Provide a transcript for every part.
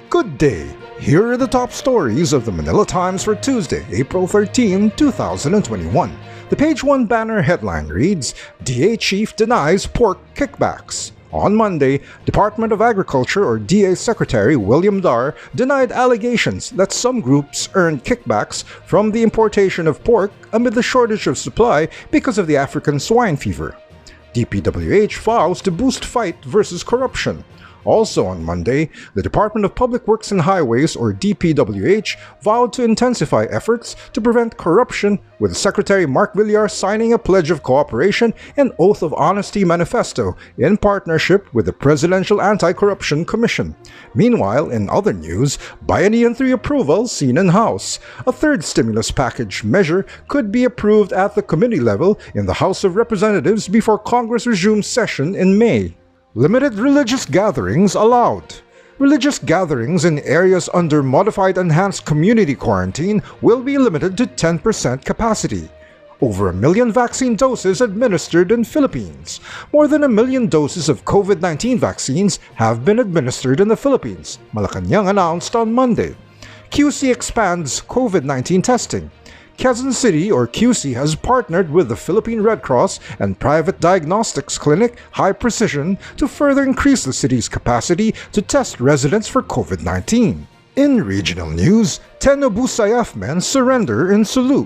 Good day! Here are the top stories of the Manila Times for Tuesday, April 13, 2021. The page 1 banner headline reads, DA Chief denies pork kickbacks. On Monday, Department of Agriculture or DA Secretary William Dar denied allegations that some groups earned kickbacks from the importation of pork amid the shortage of supply because of the African swine fever. DPWH vows to boost fight versus corruption. Also on Monday, the Department of Public Works and Highways or DPWH vowed to intensify efforts to prevent corruption, with Secretary Mark Villar signing a pledge of cooperation and oath of honesty manifesto in partnership with the Presidential Anti-Corruption Commission. Meanwhile, in other news, Bayanihan 3 approval seen in House. A third stimulus package measure could be approved at the committee level in the House of Representatives before Congress resumes session in May. Limited religious gatherings allowed. Religious gatherings in areas under modified enhanced community quarantine will be limited to 10% capacity. Over 1 million vaccine doses administered in Philippines. More than 1 million doses of COVID-19 vaccines have been administered in the Philippines, Malacanang announced on Monday. QC expands COVID-19 testing. Quezon City or QC has partnered with the Philippine Red Cross and private diagnostics clinic High Precision to further increase the city's capacity to test residents for COVID-19. In regional news, 10 Abu Sayyaf men surrender in Sulu.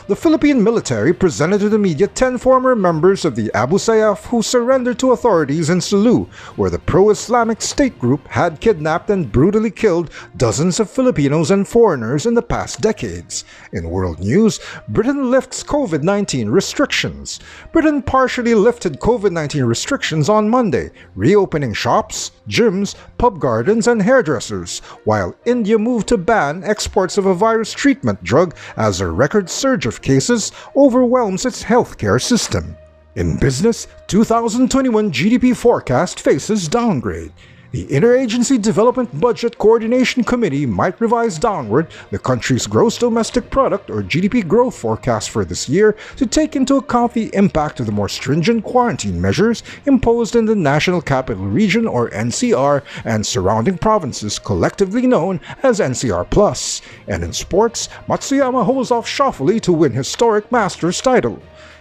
The Philippine military presented to the media 10 former members of the Abu Sayyaf who surrendered to authorities in Sulu, where the pro-Islamic State group had kidnapped and brutally killed dozens of Filipinos and foreigners in the past decades. In world news, Britain lifts COVID-19 restrictions. Britain partially lifted COVID-19 restrictions on Monday, reopening shops, gyms, pub gardens, and hairdressers, while India moved to ban exports of a virus treatment drug as a record surge of cases overwhelms its healthcare system. In business, 2021 GDP forecast faces downgrade. The Interagency Development Budget Coordination Committee might revise downward the country's gross domestic product or GDP growth forecast for this year to take into account the impact of the more stringent quarantine measures imposed in the National Capital Region or NCR and surrounding provinces, collectively known as NCR+. And in sports, Matsuyama holds off Shoffley to win historic Masters title.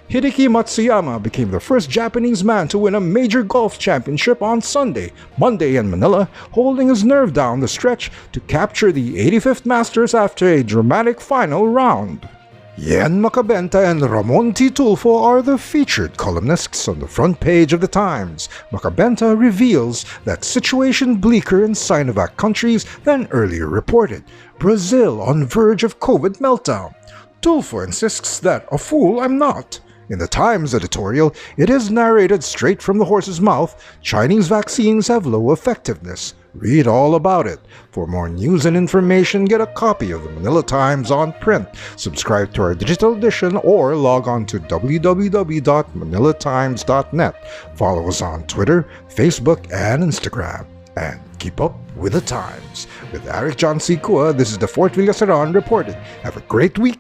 Hideki Matsuyama became the first Japanese man to win a major golf championship on Monday in Manila, holding his nerve down the stretch to capture the 85th Masters after a dramatic final round. Yen Macabenta and Ramon T. Tulfo are the featured columnists on the front page of the Times. Macabenta reveals that situation bleaker in Sinovac countries than earlier reported. Brazil on verge of COVID meltdown. Tulfo insists that a fool I'm not. In the Times editorial, it is narrated straight from the horse's mouth, Chinese vaccines have low effectiveness. Read all about it. For more news and information, get a copy of the Manila Times on print. Subscribe to our digital edition or log on to www.manilatimes.net. Follow us on Twitter, Facebook, and Instagram. And keep up with the Times. With Eric John C. Kua, this is the Fort Villasaran reporting. Have a great week